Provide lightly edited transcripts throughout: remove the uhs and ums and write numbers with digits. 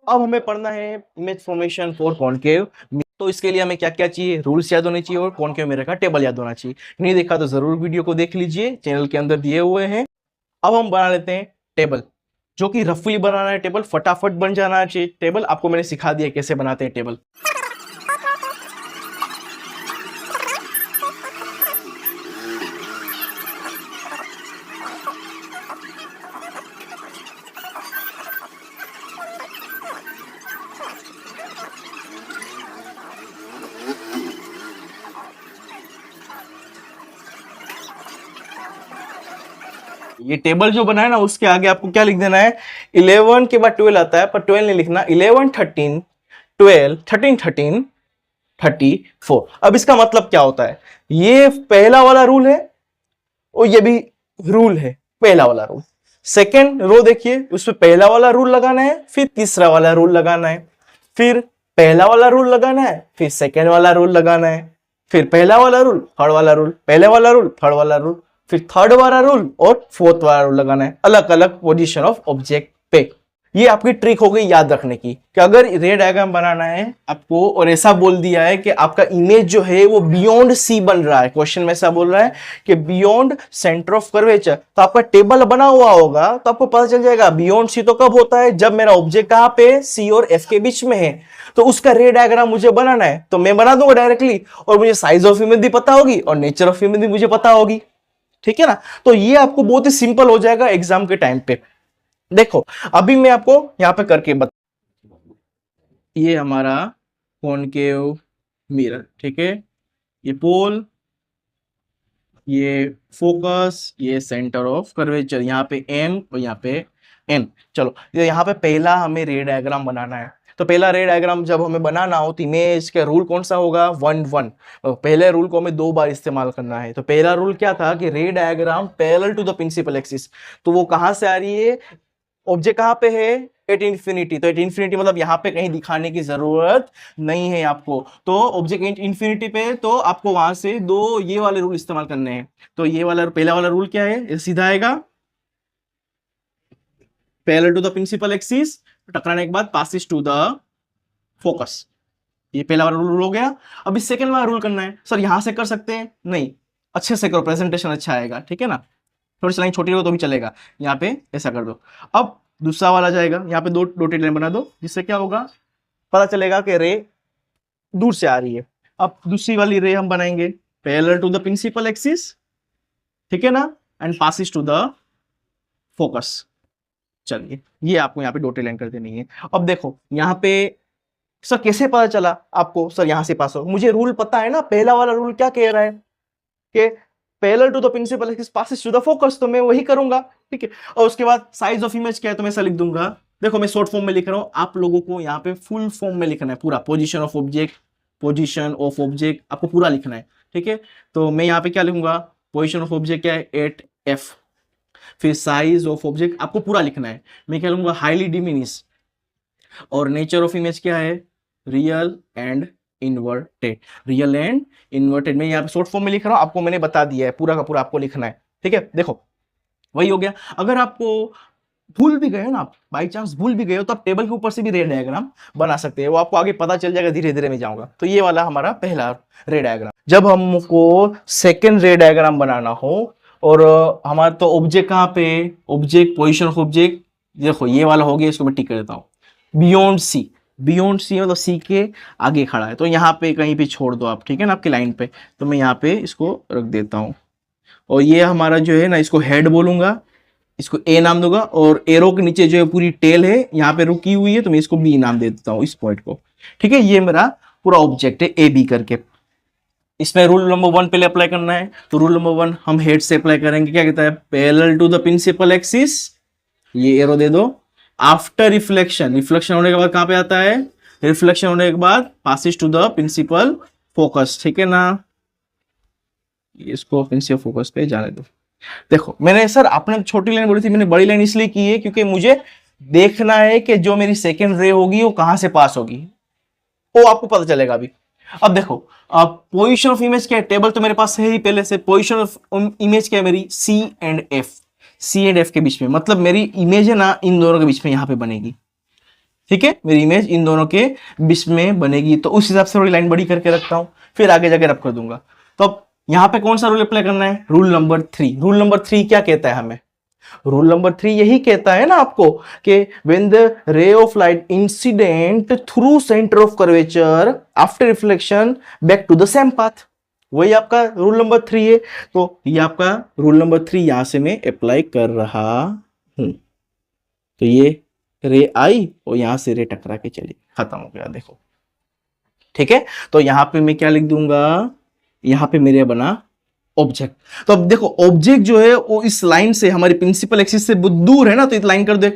अब हमें पढ़ना है इमेज फॉर्मेशन फॉर कॉनकेव। तो इसके लिए हमें क्या क्या चाहिए, रूल्स याद होने चाहिए और कॉनकेव मिरर का टेबल याद होना चाहिए। नहीं देखा तो जरूर वीडियो को देख लीजिए, चैनल के अंदर दिए हुए हैं। अब हम बना लेते हैं टेबल, जो कि रफली बनाना है टेबल, फटाफट बन जाना चाहिए टेबल। आपको मैंने सिखा दिया कैसे बनाते हैं टेबल। ये टेबल जो बना है ना, उसके आगे आपको क्या लिख देना है, 11 के बाद 12 आता है, पर 12 नहीं लिखना, 11 13 12 13 13 34। अब इसका मतलब क्या होता है, ये पहला वाला रूल है और ये भी रूल है, पहला वाला रूल। सेकेंड रो देखिए, उसमें पहला वाला रूल लगाना है, फिर तीसरा वाला रूल लगाना है, फिर पहला वाला रूल लगाना है, फिर सेकेंड वाला रूल लगाना है, फिर पहला वाला रूल, थर्ड वाला रूल, पहले वाला रूल, थर्ड वाला रूल, फिर थर्ड वाला रूल और फोर्थ वाला रूल लगाना है, अलग अलग पोजीशन ऑफ ऑब्जेक्ट पे। ये आपकी ट्रिक हो गई याद रखने की, कि अगर रे डायग्राम बनाना है आपको और ऐसा बोल दिया है कि आपका इमेज जो है वो बियॉन्ड सी बन रहा है, क्वेश्चन में ऐसा बोल रहा है कि बियॉन्ड सेंटर ऑफ कर्वेचर, तो आपका टेबल बना हुआ होगा तो आपको पता चल जाएगा बियॉन्ड सी तो कब होता है, जब मेरा ऑब्जेक्ट कहां पे सी और एफ के बीच में है। तो उसका रे डायग्राम मुझे बनाना है तो मैं बना दूंगा डायरेक्टली, और मुझे साइज ऑफ इमेज भी पता होगी और नेचर ऑफ इमेज भी मुझे पता होगी, ठीक है ना। तो ये आपको बहुत ही सिंपल हो जाएगा एग्जाम के टाइम पे। देखो अभी मैं आपको यहां पे करके बता, ये हमारा कॉनकेव मिरर, ठीक है, ये पोल, ये फोकस, ये सेंटर ऑफ कर्वेचर, यहाँ पे एम और यहाँ पे एन। चलो यहाँ पे पहला हमें रे डायग्राम बनाना है। तो पहला रे डायग्राम जब हमें बनाना हो तो इमेज का रूल कौन सा होगा, 1 1। पहले रूल को हमें 2 बार इस्तेमाल करना है। तो पहला रूल क्या था कि ray diagram parallel to the principal axis. तो वो कहां से आ रही है, ऑब्जेक्ट कहां पे है, एट इंफिनिटी। तो एट इंफिनिटी मतलब यहाँ पे कहीं दिखाने की जरूरत नहीं है आपको। तो ऑब्जेक्ट एट इंफिनिटी पे, तो आपको वहां से 2 ये वाले रूल इस्तेमाल करने हैं। तो ये वाला पहला वाला रूल क्या है, ये सीधा आएगा, parallel to the principal axis, टकराने के बाद पासिस टू द फोकस। ये पहला वाला रूल हो गया। अब इस सेकंड वाला रूल करना है। सर यहां से कर सकते हैं, नहीं, अच्छे से करो, प्रेजेंटेशन अच्छा आएगा, ठीक है ना। थोड़ी सी लाइन छोटी हो तो भी चलेगा, यहाँ पे ऐसा कर दो। अब दूसरा वाला जाएगा, यहाँ पे 2 डॉटेड लाइन बना दो, जिससे क्या होगा, पता चलेगा कि रे दूर से आ रही है। अब दूसरी वाली रे हम बनाएंगे parallel to the principal axis, ठीक है ना, and passes to the focus. चलिए ये आपको यहाँ पे डॉटेड लाइन कर देनी है। अब देखो यहाँ पे, सर कैसे पता चला आपको, सर यहां से पास हो, मुझे रूल पता है ना, पहला वाला रूल क्या कह रहा है कि parallel to the principal axis passes to the focus, तो मैं वही करूंगा, ठीक है। और उसके बाद साइज ऑफ इमेज क्या है, तो मैं ऐसा लिख दूंगा। देखो मैं शॉर्ट फॉर्म में लिख रहा हूं, आप लोगों को यहाँ पे फुल फॉर्म में लिखना है पूरा, position of object, position of object आपको पूरा लिखना है, ठीक है। तो मैं यहाँ पे क्या लिखूंगा, पोजीशन ऑफ ऑब्जेक्ट क्या है, 8f, फिर साइज ऑफ ऑब्जेक्ट आपको पूरा लिखना है, मैं क्या लूंगा, हाईली डिमिनिश, और नेचर ऑफ इमेज क्या है, real and inverted. Real and inverted मैं यहाँ पे शॉर्ट फॉर्म में लिख रहा हूं, आपको मैंने बता दिया है, पूरा का पूरा आपको लिखना है, ठीक है। देखो वही हो गया। अगर आपको भूल भी गए ना, आप बाई चांस भूल भी गए हो, तो आप टेबल के ऊपर से भी रे डायग्राम बना सकते हैं, वो आपको आगे पता चल जाएगा, धीरे धीरे मैं जाऊंगा। तो ये वाला हमारा पहला रे डायग्राम। जब हमको सेकेंड रे डायग्राम बनाना हो, और हमारा तो ऑब्जेक्ट कहाँ पे, ऑब्जेक्ट, पोजिशन ऑफ ऑब्जेक्ट, देखो ये वाला हो गया, इसको मैं टिक कर देता हूँ, बियॉन्ड सी। बियॉन्ड सी मतलब सी के आगे खड़ा है, तो यहाँ पे कहीं भी छोड़ दो आप, ठीक है ना, आपकी लाइन पे। तो मैं यहाँ पे इसको रख देता हूँ, और ये हमारा जो है ना, इसको हेड बोलूंगा, इसको ए नाम दूंगा, और एरो के नीचे जो है पूरी टेल है यहाँ पे रुकी हुई है, तो मैं इसको बी नाम दे देता हूँ, इस पॉइंट को, ठीक है। ये मेरा पूरा ऑब्जेक्ट है ए बी करके। इसमें रूल नंबर 1 पहले अप्लाई करना है। तो रूल नंबर 1 हम हेड से अप्लाई करेंगे, क्या कहता है, parallel to the principal axis, ये एरो दे दो। आफ्टर रिफ्लेक्शन, रिफ्लेक्शन होने के बाद कहां पे आता है, रिफ्लेक्शन होने के बाद passes to the principal focus, ठीक है ना, इसको प्रिंसिपल फोकस पे जाने दो। देखो मैंने, सर आपने छोटी लाइन बोली थी, मैंने बड़ी लाइन इसलिए की है क्योंकि मुझे देखना है कि जो मेरी सेकेंड रे होगी वो कहां से पास होगी, वो आपको पता चलेगा अभी। अब देखो पोजीशन ऑफ इमेज क्या है, टेबल तो मेरे पास है ही पहले से। पोजीशन ऑफ इमेज क्या है मेरी, C and F, C and F के बीच में, मतलब मेरी इमेज है ना इन दोनों के बीच में यहाँ पे बनेगी, ठीक है, मेरी इमेज इन दोनों के बीच में बनेगी, तो उस हिसाब से थोड़ी लाइन बड़ी करके रखता हूं, फिर आगे जाके रब कर दूंगा। तो अब यहां पे कौन सा रूल अप्लाई करना है, रूल नंबर 3। रूल नंबर 3 क्या कहता है हमें, रूल नंबर 3 यही कहता है ना आपको कि when the ray of light incident through centre of curvature after reflection back to the same path, वही आपका रूल नंबर 3 है। तो ये आपका रूल नंबर 3 यहां से मैं अप्लाई कर रहा हूं। तो ये रे आई और यहां से रे टकरा के चली, खत्म हो गया, देखो। ठीक है, तो यहां पे मैं क्या लिख दूंगा, यहां पे मेरे बना ऑब्जेक्ट। तो अब देखो ऑब्जेक्ट जो है वो इस लाइन से हमारी प्रिंसिपल एक्सिस से बहुत दूर है ना, तो इस लाइन कर दे।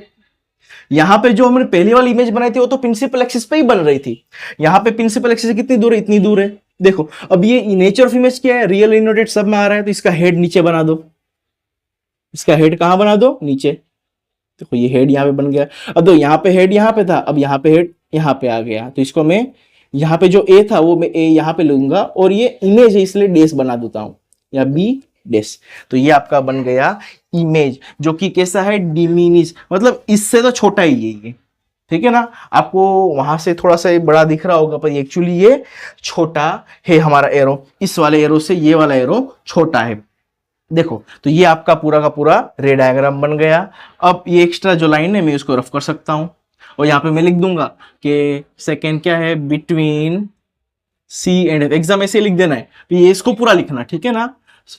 यहां पे जो हमने पहली वाली इमेज बनाई थी वो तो प्रिंसिपल एक्सिस पे ही बन रही थी, यहां पे प्रिंसिपल एक्सिस से कितनी दूर है, इतनी दूर है। देखो अब ये नेचर ऑफ इमेज क्या है, रियल इनोटेड सब में आ रहा है, तो इसका हेड नीचे बना दो, इसका हेड कहां बना दो, नीचे। देखो ये हेड यहां पे बन गया। अब दो यहां पे हेड यहां पे था, अब यहां पे हेड यहां पे आ गया, तो इसको मैं यहां पे जो ए था वो मैं ए यहां पे लूंगा, और ये इमेज है इसलिए डेस बना देता हूं, या बी डेस। तो ये आपका बन गया इमेज, जो कि कैसा है, डिमिनिश, मतलब इससे तो छोटा ही है ये। ठीक है ना, आपको वहां से थोड़ा सा बड़ा दिख रहा होगा, पर एक्चुअली ये छोटा है हमारा एरो, इस वाले एरो से ये वाला एरो छोटा है। देखो तो ये आपका पूरा का पूरा रे डायग्राम बन गया। अब ये एक्स्ट्रा जो लाइन है मैं उसको रफ कर सकता हूं, और यहां पे मैं लिख दूंगा कि सेकेंड क्या है, between C and F. Exam ऐसे लिख देना है, तो ये इसको पूरा लिखना, ठीक है ना।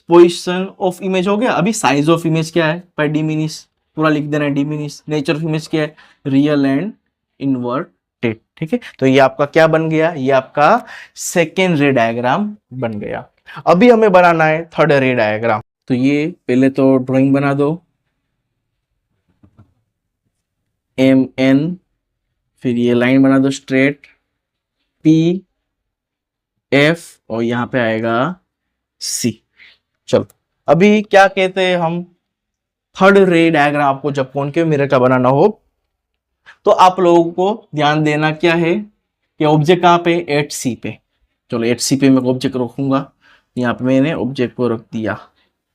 पोजिशन ऑफ इमेज हो गया, अभी साइज ऑफ इमेज क्या है, पर डिमिनिश पूरा लिख देना है, डिमिनिश। नेचर ऑफ इमेज क्या है, रियल एंड इन्वर्टेड। ठीक है, तो ये आपका क्या बन गया, ये आपका सेकेंड रे डायग्राम बन गया। अभी हमें बनाना है थर्ड रे डायग्राम। तो ये पहले तो ड्राइंग बना दो, एम एन, फिर ये लाइन बना दो स्ट्रेट, पी एफ, और यहां पे आएगा सी। चलो अभी क्या कहते हैं हम, थर्ड रे डायग्राम आपको जब कॉनकेव मिरर का बनाना हो तो आप लोगों को ध्यान देना क्या है कि ऑब्जेक्ट कहां पे, एट सी पे। चलो एट सी पे मैं ऑब्जेक्ट रखूंगा, यहाँ पे मैंने ऑब्जेक्ट को रख दिया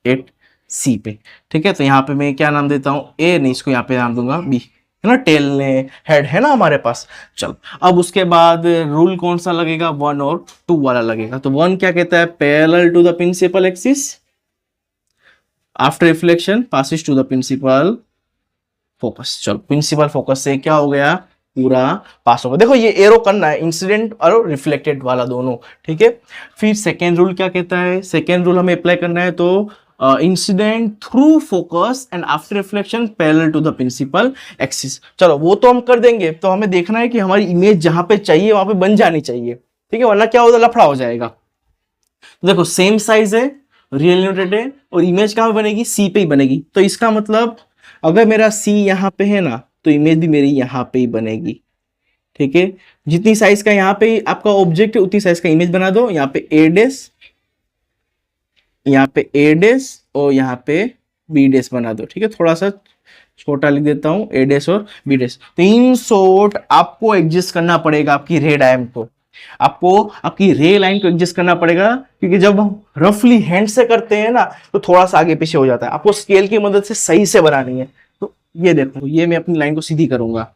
एट सी पे। ठीक है, तो यहाँ पे मैं क्या नाम देता हूँ, ए नहीं, इसको यहाँ पे नाम दूंगा बी, है ना, टेल ने हेड है ना हमारे पास। चलो अब उसके बाद रूल कौन सा लगेगा, 1 और 2 वाला लगेगा। तो 1 क्या कहता है, parallel to the principal axis after reflection passes to the principal focus. चलो प्रिंसिपल फोकस से क्या हो गया, पूरा पास होगा। देखो ये एरो करना है इंसिडेंट और रिफ्लेक्टेड वाला दोनों, ठीक है। फिर सेकेंड रूल क्या कहता है, सेकेंड रूल हमें अप्लाई करना है, तो incident through focus and after reflection parallel to the principal axis. चलो वो तो हम कर देंगे, तो हमें देखना है कि हमारी इमेज जहां पे चाहिए वहां पे बन जानी चाहिए, ठीक है, वरना क्या होगा, लफड़ा हो जाएगा। तो देखो सेम साइज है, रियल यूनिट है, और इमेज कहां पे बनेगी, सी पे ही बनेगी। तो इसका मतलब अगर मेरा सी यहां पे है ना, तो इमेज भी मेरी यहां पे ही बनेगी। ठीक है, जितनी साइज का यहाँ पे आपका ऑब्जेक्ट है उतनी साइज का इमेज बना दो। यहाँ पे ए डेस, यहाँ पे ए डेस, और यहाँ पे बी डेस बना दो। ठीक है, थोड़ा सा छोटा लिख देता हूँ, ए डेस और बी डेस। तो इन शॉर्ट आपको एडजस्ट करना पड़ेगा आपकी रे डायम को, आपको आपकी रे लाइन को एडजस्ट करना पड़ेगा, क्योंकि जब हम रफली हैंड से करते हैं ना तो थोड़ा सा आगे पीछे हो जाता है। आपको स्केल की मदद से सही से बनानी है। तो ये देखो, ये मैं अपनी लाइन को सीधी करूंगा,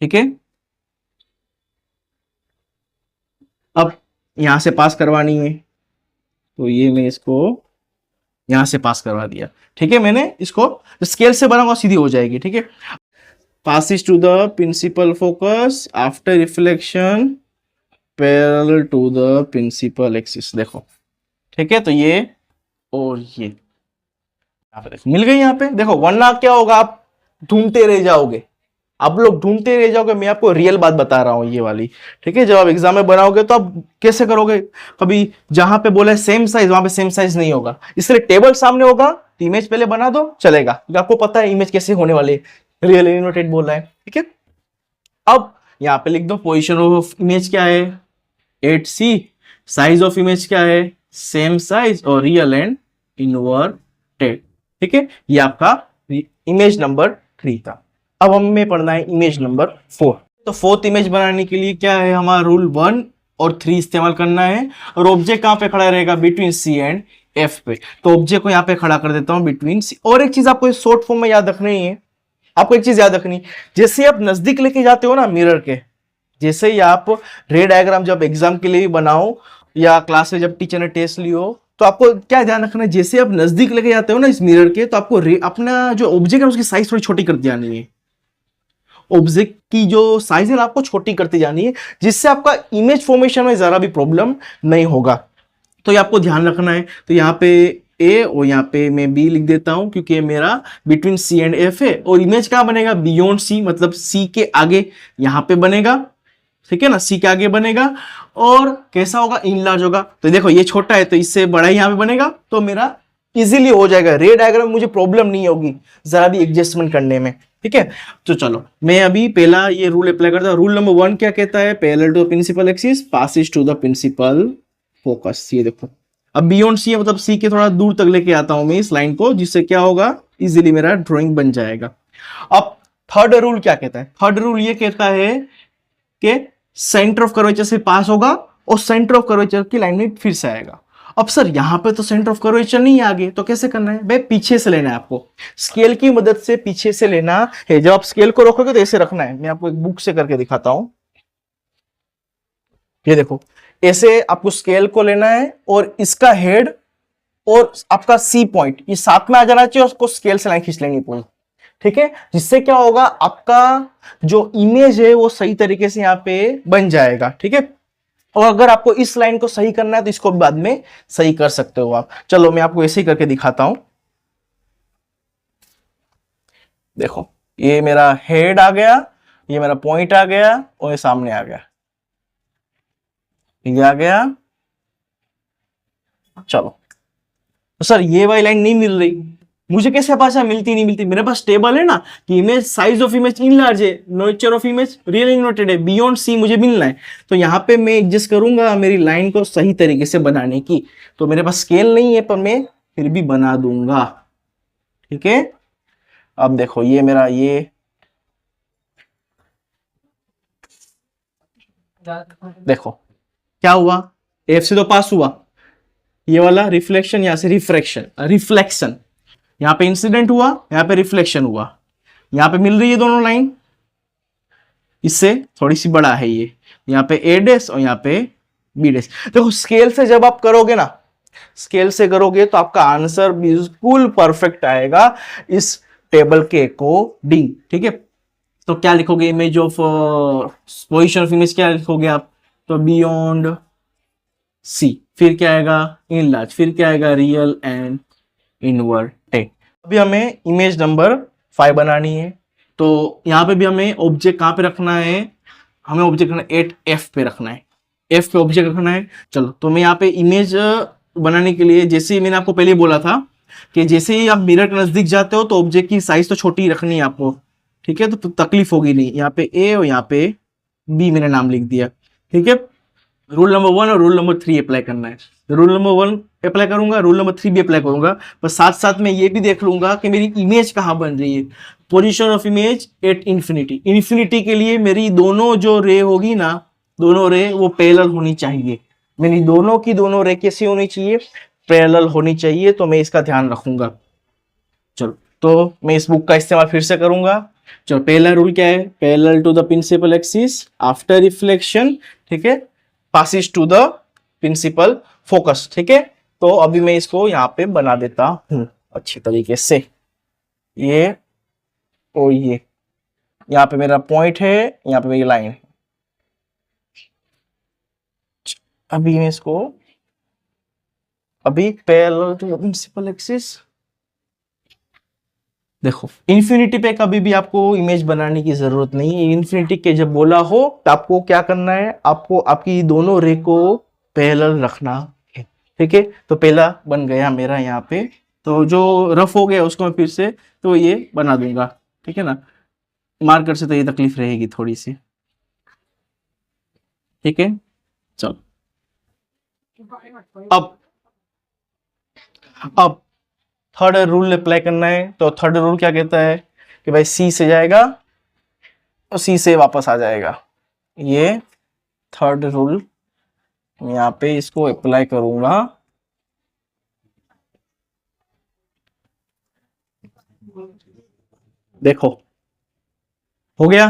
ठीक है। अब यहां से पास करवानी है, तो ये मैं इसको यहां से पास करवा दिया। ठीक है, मैंने इसको स्केल से बनाऊंगा सीधी हो जाएगी। ठीक है, passes to the principal focus after reflection parallel to the principal axis। देखो ठीक है, तो ये और ये यहाँ पे देखो मिल गई। यहाँ पे देखो, वरना क्या होगा, आप ढूंढते रह जाओगे, आप लोग ढूंढते रह जाओगे। मैं आपको रियल बात बता रहा हूं ये वाली, ठीक है। जब आप एग्जाम में बनाओगे तो आप कैसे करोगे, कभी जहां पे बोला है सेम साइज वहां पे सेम साइज नहीं होगा, इसलिए टेबल सामने होगा तो इमेज पहले बना दो, चलेगा, क्योंकि आपको पता है इमेज कैसे होने वाली है, रियल इनोटेड बोल रहा है। ठीक है, अब यहाँ पे लिख दो पोजिशन ऑफ इमेज क्या है, 8C, साइज ऑफ इमेज क्या है, सेम साइज, और रियल एंड इनवर्टेड। ठीक है, ये आपका इमेज नंबर 3 था। अब हमें पढ़ना है इमेज नंबर 4। तो फोर्थ इमेज बनाने के लिए क्या है, हमारा रूल 1 और 3 इस्तेमाल करना है। और ऑब्जेक्ट कहां पे खड़ा रहेगा, बिटवीन सी एंड एफ पे। तो ऑब्जेक्ट को यहां पे खड़ा कर देता हूं बिटवीन सी। और एक चीज आपको शॉर्ट फॉर्म में याद रखनी है आपको एक चीज याद रखनी, जैसे आप नजदीक लेके जाते हो ना मिरर के, जैसे ही आप रे डायग्राम जब एग्जाम के लिए भी बनाओ या क्लास में जब टीचर ने टेस्ट लियो, तो आपको क्या ध्यान रखना है, जैसे आप नजदीक लेके जाते हो ना इस मिरर के, तो आपको अपना जो ऑब्जेक्ट है उसकी साइज थोड़ी छोटी करती जानी है। ऑब्जेक्ट की जो साइज है आपको छोटी करती जानी है, जिससे आपका इमेज फॉर्मेशन में जरा भी प्रॉब्लम नहीं होगा। तो ये आपको ध्यान रखना है। तो यहाँ पे ए और यहाँ पे मैं बी लिख देता हूं, क्योंकि ये मेरा बिटवीन सी एंड एफ है। और इमेज कहां बनेगा, बियॉन्ड सी, मतलब सी के आगे यहां पे बनेगा, ठीक है ना, सी के आगे बनेगा। और कैसा होगा, इनलार्ज होगा। तो देखो ये छोटा है तो इससे बड़ा ही यहां पे बनेगा, तो मेरा इजीली हो जाएगा, रे डायग्राम में मुझे प्रॉब्लम नहीं होगी जरा भी एडजस्टमेंट करने में, ठीक है। तो चलो मैं अभी पहला ये रूल अप्लाई करता हूं। रूल नंबर 1 क्या कहता है, parallel to principal axis passes to the principal focus. ये देखो, अब बियॉन्ड सी मतलब सी के थोड़ा दूर तक लेके आता हूं मैं इस लाइन को, जिससे क्या होगा, इजीली मेरा ड्राइंग बन जाएगा। अब थर्ड रूल क्या कहता है, थर्ड रूल ये कहता है कि सेंटर ऑफ कर्वेचर से पास होगा और सेंटर ऑफ कर्वेचर की लाइन में फिर से आएगा। अब सर यहां पे तो सेंटर ऑफ कर्वेचर नहीं है आगे, तो कैसे करना है भाई, पीछे से लेना है आपको, स्केल की मदद से पीछे से लेना है। जब आप स्केल को रखोगे तो ऐसे रखना है, मैं आपको एक बुक से करके दिखाता हूं। ये देखो, ऐसे आपको स्केल को लेना है और इसका हेड और आपका सी पॉइंट ये साथ में आ जाना चाहिए, उसको स्केल से लाइन खींच लेनी पूरी, ठीक है। जिससे क्या होगा, आपका जो इमेज है वो सही तरीके से यहां पे बन जाएगा, ठीक है। और अगर आपको इस लाइन को सही करना है तो इसको बाद में सही कर सकते हो आप। चलो मैं आपको ऐसे ही करके दिखाता हूं। देखो ये मेरा हेड आ गया, ये मेरा पॉइंट आ गया और ये सामने आ गया, ये आ गया। चलो तो सर ये वाली लाइन नहीं मिल रही, मुझे कैसे पता मिलती नहीं मिलती, मेरे पास टेबल है ना कि image size of image enlarged है, nature of image real inverted है, बियॉन्ड सी मुझे मिलना है। तो यहां पे मैं एडजस्ट करूंगा मेरी लाइन को सही तरीके से बनाने की। तो मेरे पास स्केल नहीं है पर मैं फिर भी बना दूंगा, ठीक है। अब देखो ये मेरा ये देखो क्या हुआ, एफ से तो पास हुआ, ये वाला रिफ्लेक्शन यहां से रिफ्रैक्शन रिफ्लेक्शन, यहां पे इंसिडेंट हुआ, यहां पे रिफ्लेक्शन हुआ, यहां पे मिल रही है दोनों लाइन, इससे थोड़ी सी बड़ा है ये, यहां पे ए डैश और यहां पे बी डैश। देखो स्केल से जब आप करोगे ना, स्केल से करोगे तो आपका आंसर बिल्कुल परफेक्ट आएगा इस टेबल के अकॉर्डिंग, ठीक है। तो क्या लिखोगे, image of position of image क्या लिखोगे आप, तो बियॉन्ड सी, फिर क्या आएगा, इन लार्ज, फिर क्या आएगा, रियल एंड इनवर्टेड। अभी हमें इमेज नंबर 5 बनानी है। तो यहां पे भी हमें ऑब्जेक्ट कहां पे रखना है, हमें ऑब्जेक्ट रखना है एट एफ पे रखना है, एफ पे ऑब्जेक्ट रखना है। चलो तो मैं यहाँ पे इमेज बनाने के लिए, जैसे ही मैंने आपको पहले बोला था कि जैसे ही आप मिरर के नजदीक जाते हो तो ऑब्जेक्ट की साइज तो छोटी रखनी है आपको, ठीक है। तो तकलीफ होगी नहीं, यहाँ पे ए और यहाँ पे बी मैंने नाम लिख दिया, ठीक है। रूल नंबर 1 और रूल नंबर 3 अप्लाई करना है। रूल नंबर 1 अप्लाई करूंगा, रूल नंबर 3 भी अप्लाई करूंगा, पर साथ साथ में ये भी देख लूंगा कि मेरी इमेज कहां बन रही है, position of image at infinity. Infinity के लिए मेरी दोनों जो रे होगी ना, दोनों रे वो पैरेलल होनी चाहिए, मेरी दोनों की दोनों रे कैसी होनी चाहिए, पैरेलल होनी चाहिए। तो मैं इसका ध्यान रखूंगा। चलो तो मैं इस बुक का इस्तेमाल फिर से करूंगा। चलो पहला रूल क्या है, parallel to the principal axis after reflection, ठीक है, passes to the principal focus, ठीक है। तो अभी मैं इसको यहाँ पे बना देता हूं अच्छे तरीके से, ये और ये यहाँ पे मेरा पॉइंट है, यहाँ पे मेरी लाइन है। अभी मैं इसको, अभी parallel to the principal axis, देखो इन्फिनिटी पे कभी भी आपको इमेज बनाने की जरूरत नहीं है। इन्फिनिटी के जब बोला हो तो आपको क्या करना है, आपको आपकी दोनों रे को पैरेलल रखना है, ठीक है। तो पहला बन गया मेरा यहाँ पे, तो जो रफ हो गया उसको मैं फिर से तो ये बना दूंगा, ठीक है ना। मार्कर से तो ये तकलीफ रहेगी थोड़ी सी, ठीक है। चलो अब थर्ड रूल अप्लाई करना है। तो थर्ड रूल क्या कहता है कि भाई सी से जाएगा और सी से वापस आ जाएगा। ये थर्ड रूल यहाँ पे इसको अप्लाई करूंगा। देखो हो गया,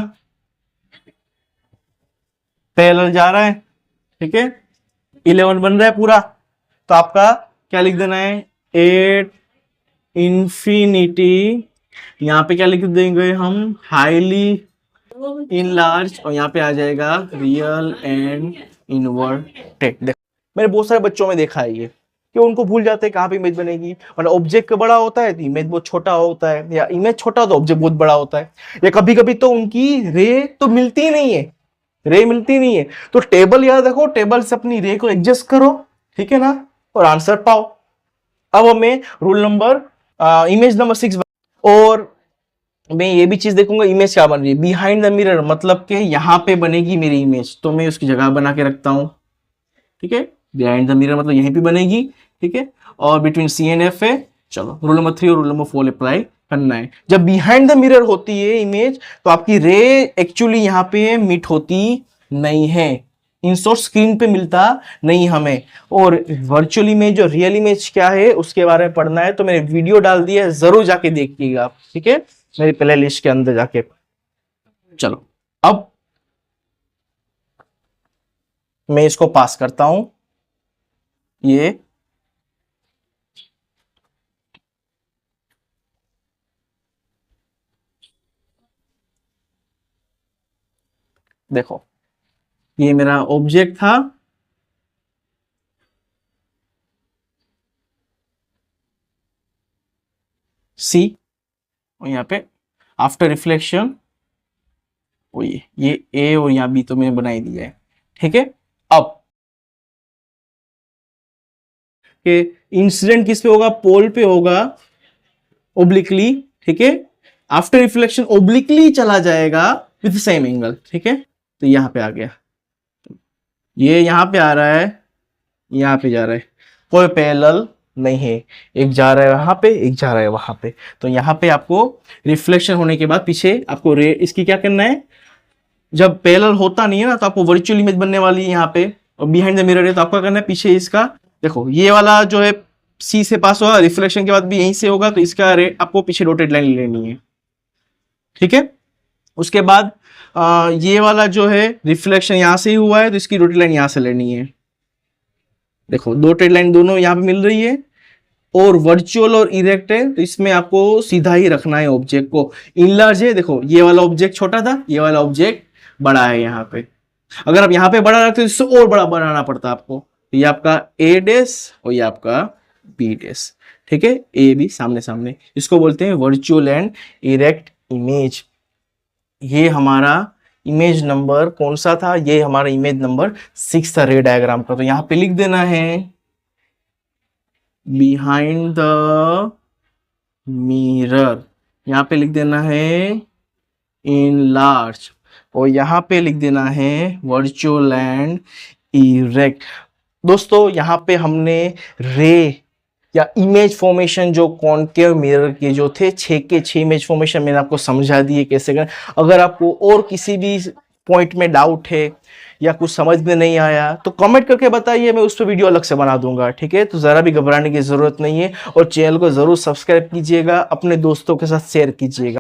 पैरेलल जा रहा है, ठीक है, 11 बन रहा है पूरा। तो आपका क्या लिख देना है, 8 इंफिनिटी, यहाँ पे क्या लिख देंगे हम, हाईली इन लार्ज, और यहाँ पे आ जाएगा रियल एंड इनवर्टेड। देखो मैंने बहुत सारे बच्चों में देखा है ये कि उनको भूल जाते हैं कहाँ पे इमेज बनेगी, मतलब ऑब्जेक्ट बड़ा होता है तो इमेज बहुत छोटा होता है, या इमेज छोटा तो ऑब्जेक्ट बहुत बड़ा होता है, या कभी कभी तो उनकी रे तो मिलती ही नहीं है, रे मिलती नहीं है। तो टेबल याद रखो, टेबल से अपनी रे को एडजस्ट करो, ठीक है ना, और आंसर पाओ। अब हमें रूल नंबर इमेज नंबर 6, और मैं ये भी चीज देखूंगा इमेज क्या बन रही है, बिहाइंड द मिरर, मतलब कि यहाँ पे बनेगी मेरी इमेज, तो मैं उसकी जगह बना के रखता हूँ, ठीक है, बिहाइंड द मिरर मतलब यहीं पे बनेगी, ठीक है, और बिटवीन सी एंड एफ है। चलो रूल नंबर 3 और रूल नंबर 4 अप्लाई करना है। जब बिहाइंड द मिरर होती है इमेज, तो आपकी रे एक्चुअली यहाँ पे मीट होती नहीं है, इन शॉर्ट स्क्रीन पे मिलता नहीं हमें। और वर्चुअल इमेज और रियल इमेज क्या है उसके बारे में पढ़ना है तो मैंने वीडियो डाल दिया है, जरूर जाके देखिएगा आप, ठीक है, मेरी प्ले लिस्ट के अंदर जाके। चलो अब मैं इसको पास करता हूं, ये देखो, ये मेरा ऑब्जेक्ट था, सी, और यहाँ पे आफ्टर रिफ्लेक्शन, वो ये ए और यहाँ बी तो मैंने बना ही दिया है, ठीक है। अब के इंसिडेंट किस पे होगा, पोल पे होगा, ओब्लिकली, ठीक है, आफ्टर रिफ्लेक्शन ओब्लिकली चला जाएगा विथ सेम एंगल, ठीक है। तो यहाँ पे आ गया, ये यहाँ पे आ रहा है, यहाँ पे जा रहा है, कोई पैरेलल नहीं है, एक जा रहा है वहां पे, एक जा रहा है वहां पे। तो यहाँ पे आपको रिफ्लेक्शन होने के बाद पीछे आपको रे इसकी क्या करना है, जब पैरेलल होता नहीं है ना तो आपको वर्चुअल इमेज बनने वाली है यहाँ पे, और बिहाइंड द मिरर है तो आपको करना है पीछे इसका, देखो ये वाला जो है सी से पास होगा, रिफ्लेक्शन के बाद भी यहीं से होगा, तो इसका रे आपको पीछे डॉटेड लाइन लेनी है, ठीक है। उसके बाद ये वाला जो है रिफ्लेक्शन यहां से ही हुआ है तो इसकी डॉटेड लाइन यहां से लेनी है, देखो डॉटेड लाइन दोनों यहां पे मिल रही है, और वर्चुअल और इरेक्ट है तो इसमें आपको सीधा ही रखना है ऑब्जेक्ट को। इनलार्ज है, देखो ये वाला ऑब्जेक्ट छोटा था, ये वाला ऑब्जेक्ट बड़ा है यहाँ पे, अगर आप यहाँ पे बड़ा रखते हो इससे और बड़ा बनाना पड़ता आपको। तो ये आपका ए डेस और ये आपका बी डेस, ठीक है, ए बी सामने सामने, इसको बोलते हैं वर्चुअल एंड इरेक्ट इमेज। ये हमारा इमेज नंबर कौन सा था, ये हमारा इमेज नंबर 6 था रे डायग्राम का। तो यहाँ पे लिख देना है बिहाइंड द मिरर, यहाँ पे लिख देना है इन लार्ज, और यहाँ पे लिख देना है वर्चुअल एंड इरेक्ट। दोस्तों यहाँ पे हमने रे या इमेज फॉर्मेशन जो कॉनकेव मिरर के जो थे 6 के 6 इमेज फॉर्मेशन मैंने आपको समझा दिए कैसे करें। अगर आपको और किसी भी पॉइंट में डाउट है या कुछ समझ में नहीं आया तो कमेंट करके बताइए, मैं उस पर वीडियो अलग से बना दूंगा, ठीक है। तो ज़रा भी घबराने की ज़रूरत नहीं है, और चैनल को ज़रूर सब्सक्राइब कीजिएगा, अपने दोस्तों के साथ शेयर कीजिएगा।